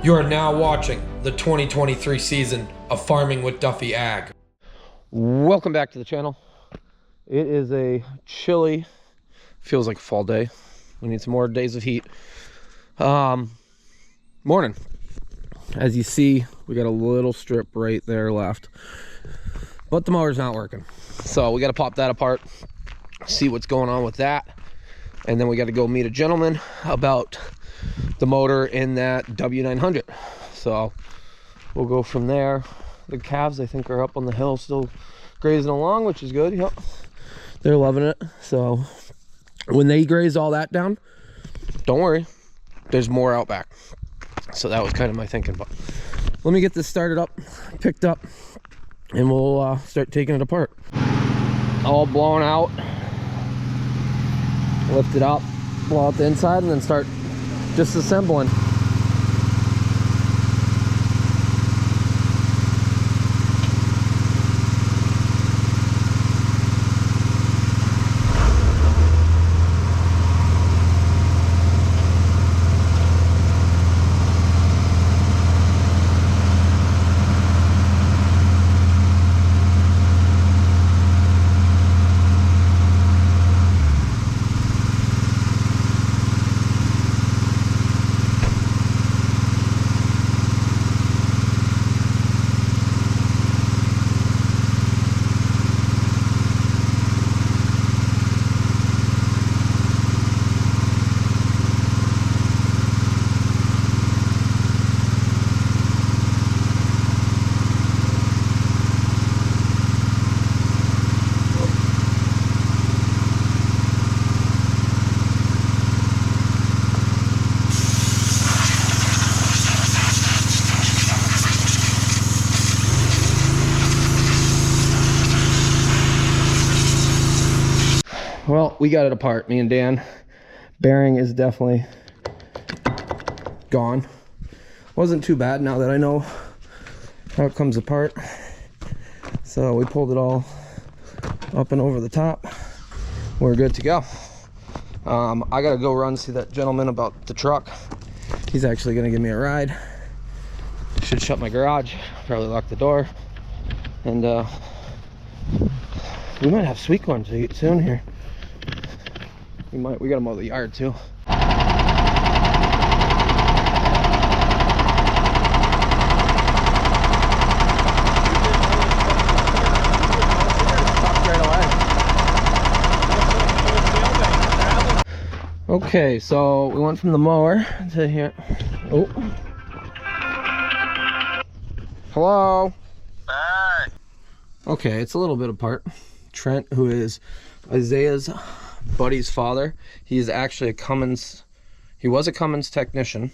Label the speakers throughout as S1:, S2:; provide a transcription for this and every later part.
S1: You are now watching the 2023 season of Farming with Duffy Ag.
S2: Welcome back to the channel. It is a chilly, feels like a fall day. We need some more days of heat. Morning. As you see, we got a little strip right there left, but the mower's not working. So we got to pop that apart, see what's going on with that. And then we got to go meet a gentleman about the motor in that W900. So we'll go from there. The calves, I think, are up on the hill still grazing along, which is good. Yep, they're loving it. So when they graze all that down, don't worry, there's more out back. So that was kind of my thinking. But let me get this started up, picked up, and we'll start taking it apart. All blown out, lift it up, blow out the inside, and then start disassembling. Well, we got it apart, me and Dan. Bearing is definitely gone. Wasn't too bad now that I know how it comes apart. So we pulled it all up and over the top. We're good to go. I gotta go run see that gentleman about the truck. He's actually gonna give me a ride. Should shut my garage, probably lock the door. And we might have sweet corn to eat soon here. We gotta mow the yard too. Okay, so we went from the mower to here. Oh. Hello.
S3: Hi.
S2: Okay, it's a little bit apart. Trent, who is Isaiah's buddy's father, he is actually he was a Cummins technician,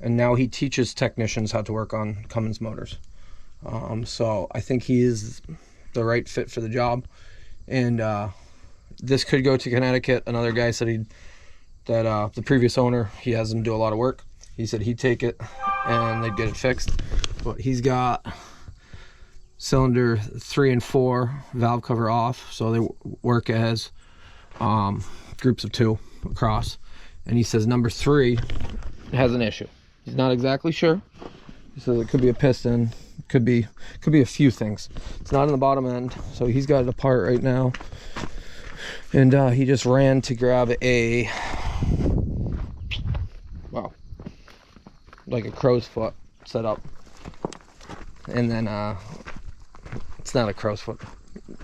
S2: and now he teaches technicians how to work on Cummins motors. So I think he is the right fit for the job, and this could go to Connecticut. Another guy said that the previous owner, he has him do a lot of work. He said he'd take it and they'd get it fixed, but he's got cylinder 3 and 4 valve cover off, so they work as groups of 2 across, and he says number 3 has an issue. He's not exactly sure. He says it could be a piston, could be a few things. It's not in the bottom end, so he's got it apart right now, and he just ran to grab a like a crow's foot set up, and then it's not a crow's foot,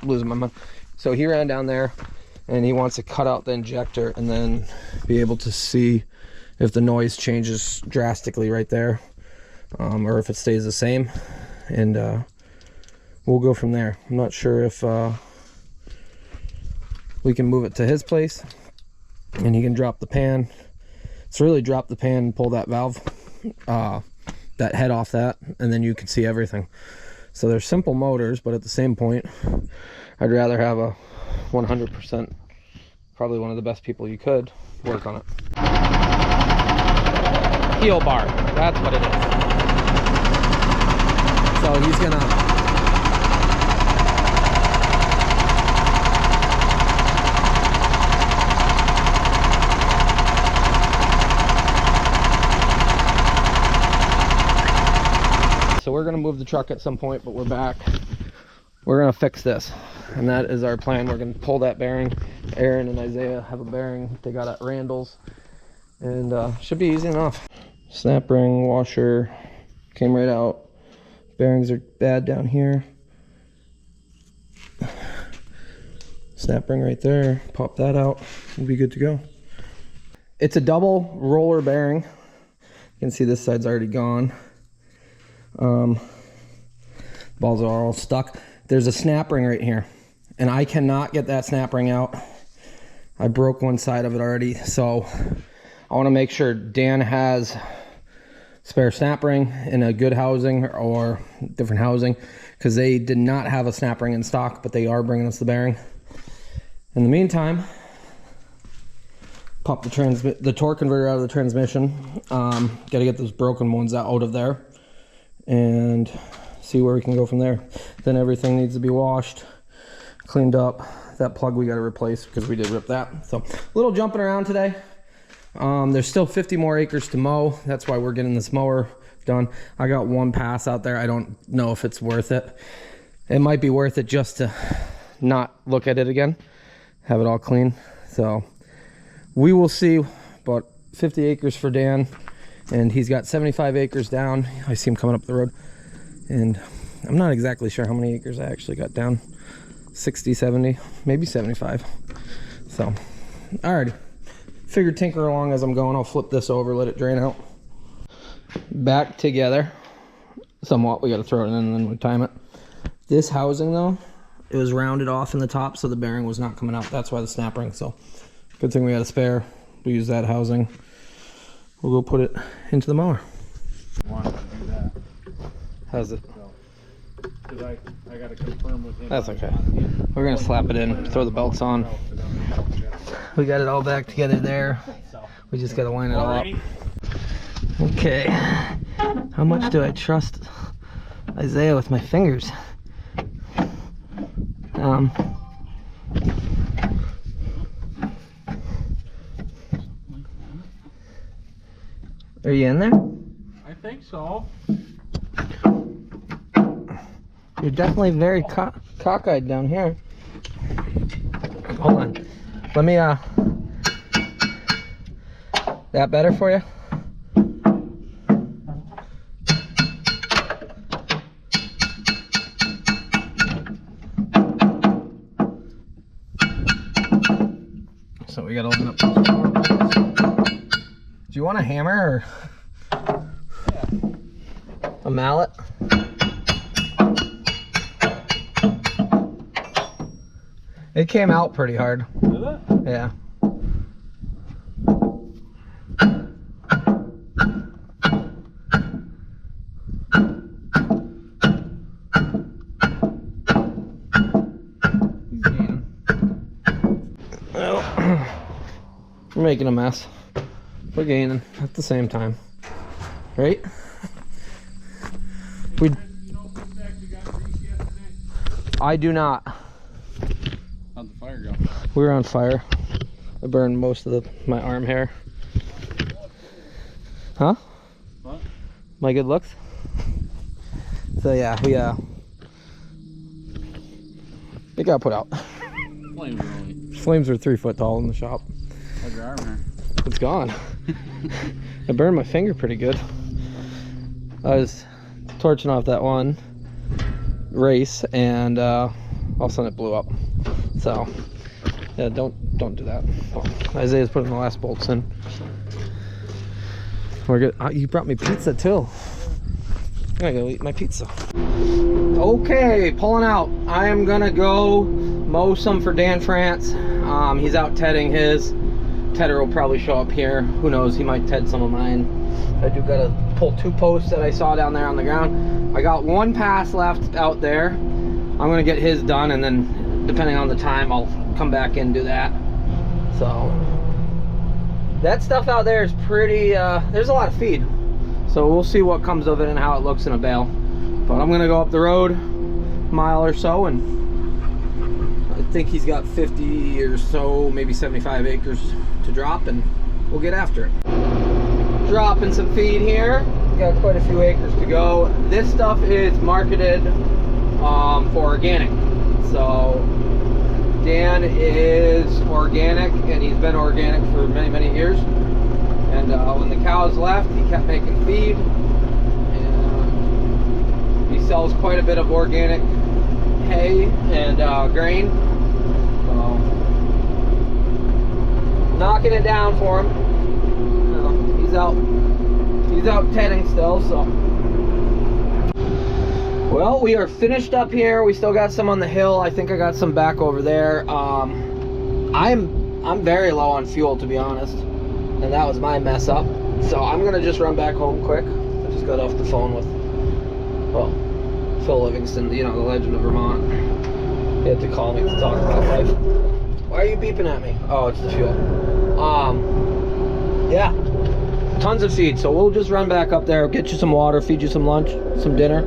S2: I'm losing my mind. So he ran down there and he wants to cut out the injector and then be able to see if the noise changes drastically right there, or if it stays the same, and we'll go from there. I'm not sure if we can move it to his place and he can drop the pan. It's really drop the pan and pull that valve, that head off that, and then you can see everything. So they're simple motors, but at the same point, I'd rather have a 100%, probably one of the best people you could work on it. Heel bar, that's what it is. So he's gonna we're gonna move the truck at some point, but we're back. We're gonna fix this, and that is our plan. We're gonna pull that bearing. Aaron and Isaiah have a bearing they got at Randall's, and should be easy enough. Snap ring, washer, came right out. Bearings are bad down here. Snap ring right there, pop that out, we'll be good to go. It's a double roller bearing. You can see this side's already gone. Balls are all stuck. There's a snap ring right here, and I cannot get that snap ring out. I broke one side of it already, so I want to make sure Dan has spare snap ring in a good housing or different housing, because they did not have a snap ring in stock, but they are bringing us the bearing. In the meantime, pop the torque converter out of the transmission. Got to get those broken ones out of there and see where we can go from there. Then everything needs to be washed, cleaned up. That plug we got to replace because we did rip that. So a little jumping around today. There's still 50 more acres to mow. That's why we're getting this mower done. I got one pass out there. I don't know if it's worth it. It might be worth it just to not look at it again, have it all clean. So we will see. About 50 acres for Dan, and he's got 75 acres down. I see him coming up the road, and I'm not exactly sure how many acres I actually got down. 60, 70, maybe 75. So alrighty, figured tinker along as I'm going. I'll flip this over, let it drain out. Back together somewhat. We got to throw it in and then we time it. This housing though, it was rounded off in the top, so the bearing was not coming out. That's why the snap ring. So good thing we had a spare. We use that housing. We'll go put it into the mower.
S3: Wanted to do that.
S2: How's it?
S3: Because I got to confirm with him.
S2: That's okay. We're gonna slap it in, throw the belts on. We got it all back together there. We just gotta line it all up. Okay. How much do I trust Isaiah with my fingers? Are you in there?
S3: I think so.
S2: You're definitely very cockeyed down here. Hold on. Let me, that better for you? So we gotta line up. Do you want a hammer or a mallet? It came out pretty hard.
S3: Did it?
S2: Yeah. He's gaining. Well, we're making a mess. We're gaining at the same time. Right? I do not.
S3: How'd the fire go?
S2: We were on fire. I burned most of my arm hair. Huh?
S3: What?
S2: My good looks? So yeah, it got put out.
S3: Flames are only.
S2: Flames are 3 foot tall in the shop.
S3: How's your arm hair?
S2: It's gone. I burned my finger pretty good. I was torching off that one race, and all of a sudden it blew up. So yeah, don't do that. Well, Isaiah's putting the last bolts in. We're good. You brought me pizza too. I'm gonna go eat my pizza. Okay, pulling out. I am gonna go mow some for Dan France. He's out tedding his. Tedder will probably show up here. Who knows? He might ted some of mine. I do gotta pull 2 posts that I saw down there on the ground. I got 1 pass left out there. I'm gonna get his done, and then depending on the time, I'll come back in and do that. So that stuff out there is pretty. There's a lot of feed, so we'll see what comes of it and how it looks in a bale. But I'm gonna go up the road, mile or so, and I think he's got 50 or so, maybe 75 acres to drop, and we'll get after it. Dropping some feed here. got quite a few acres to go. This stuff is marketed for organic. So Dan is organic, and he's been organic for many, many years. And when the cows left, he kept making feed. And he sells quite a bit of organic hay and grain. So, knocking it down for him. You know, he's out tedding still, so. Well, we are finished up here. We still got some on the hill. I think I got some back over there. I'm very low on fuel, to be honest, and that was my mess up. So I'm gonna just run back home quick. I just got off the phone with, well, Phil Livingston, you know, the legend of Vermont. He had to call me to talk about life. Why are you beeping at me? Oh, it's the fuel. Yeah, tons of feed. So we'll just run back up there, get you some water, feed you some lunch, some dinner.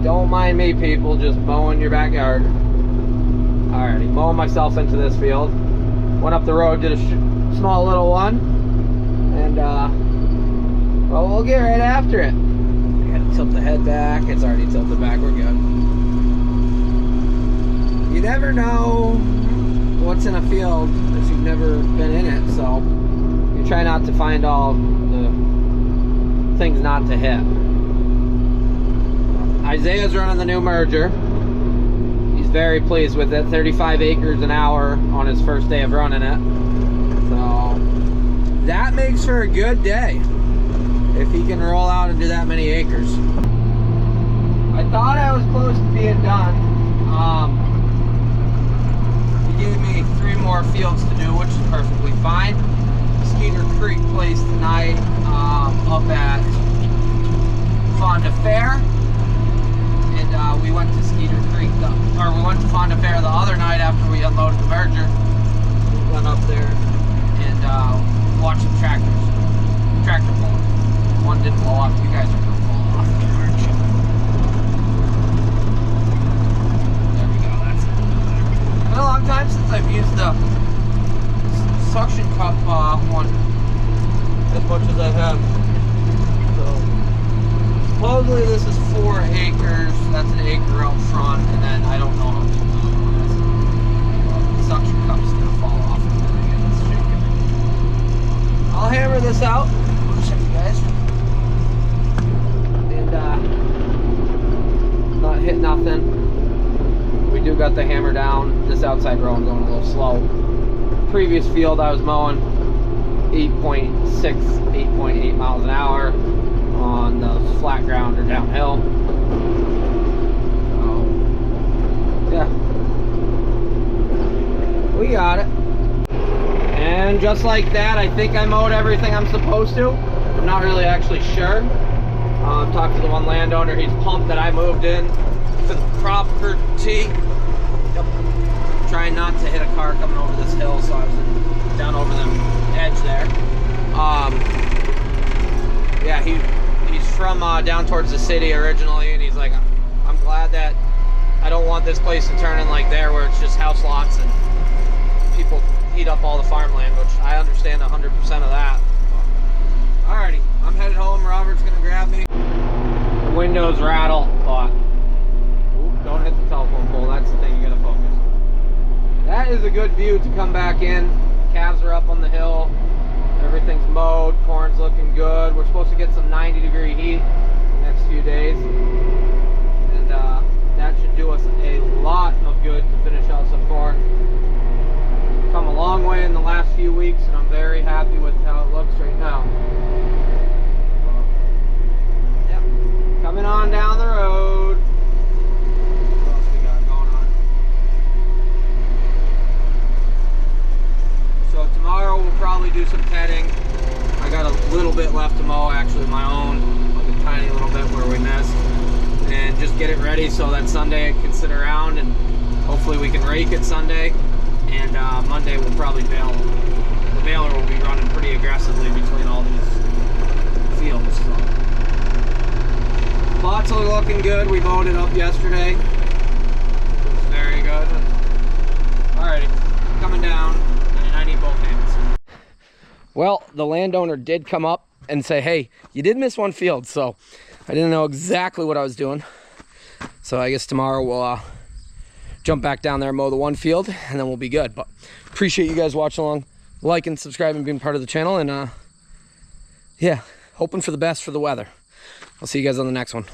S2: Don't mind me, people, just mowing your backyard. Alrighty, mowing myself into this field. Went up the road, did a small little one, and well, we'll get right after it. I gotta tilt the head back. It's already tilted back. We're good. You never know what's in a field if you've never been in it, so you try not to find all the things not to hit. Isaiah's running the new merger. He's very pleased with it. 35 acres an hour on his first day of running it. So that makes for a good day if he can roll out and do that many acres. I thought I was close to being done. He gave me 3 more fields to do, which is perfectly fine. Skeeter Creek Place tonight, up at Fonda Fair. And we went to Skeeter Creek, we went to Fonda Fair the other night after we unloaded the merger. We went up there and watched some tractor pulling. One did blow up. You guys are gonna fall off there, aren't you? There we go. That's it. It's been a long time since I've used the suction cup one as much as I have. So supposedly this is 4 acres. That's an acre out front, and then I don't know how big the other one is. The suction cup's gonna fall off and then I get this shaking. I'll hammer this out. I'll show you guys. And not hit nothing. We do got the hammer down. This outside row I'm going a little slow. Previous field I was mowing 8.6, 8.8 miles an hour on the flat ground or downhill. So, yeah, we got it. And just like that, I think I mowed everything I'm supposed to. I'm not really actually sure. Talked to the one landowner. He's pumped that I moved in to the property. Yep. Trying not to hit a car coming over this hill, so I was down over the edge there. Yeah, he's from down towards the city originally, and he's like, I'm glad that I don't want this place to turn in like there, where it's just house lots and people eat up all the farmland, which I understand 100% of that. Alrighty, I'm headed home. Robert's gonna grab me. The windows rattle, but don't hit the telephone pole. That's the thing, you gotta focus. That is a good view to come back in. Calves are up on the hill. Everything's mowed. Corn's looking good. We're supposed to get some 90-degree heat the next few days. And that should do us a lot of good to finish out some corn. Come a long way in the last few weeks, and I'm very happy with how it looks right now. Yeah, coming on down the road. What else we got going on? So tomorrow we'll probably do some tedding. I got a little bit left to mow, actually my own, like a tiny little bit where we missed, and just get it ready so that Sunday I can sit around and hopefully we can rake it Sunday. And Monday we'll probably bale. The baler will be running pretty aggressively between all these fields. So. Plots are looking good. We mowed it up yesterday. It was very good. Alrighty, coming down, and I need both hands. Well, the landowner did come up and say, hey, you did miss one field, so I didn't know exactly what I was doing. So I guess tomorrow we'll jump back down there, mow the one field, and then we'll be good. But appreciate you guys watching along, liking, subscribing, being part of the channel, and yeah, hoping for the best for the weather. I'll see you guys on the next one.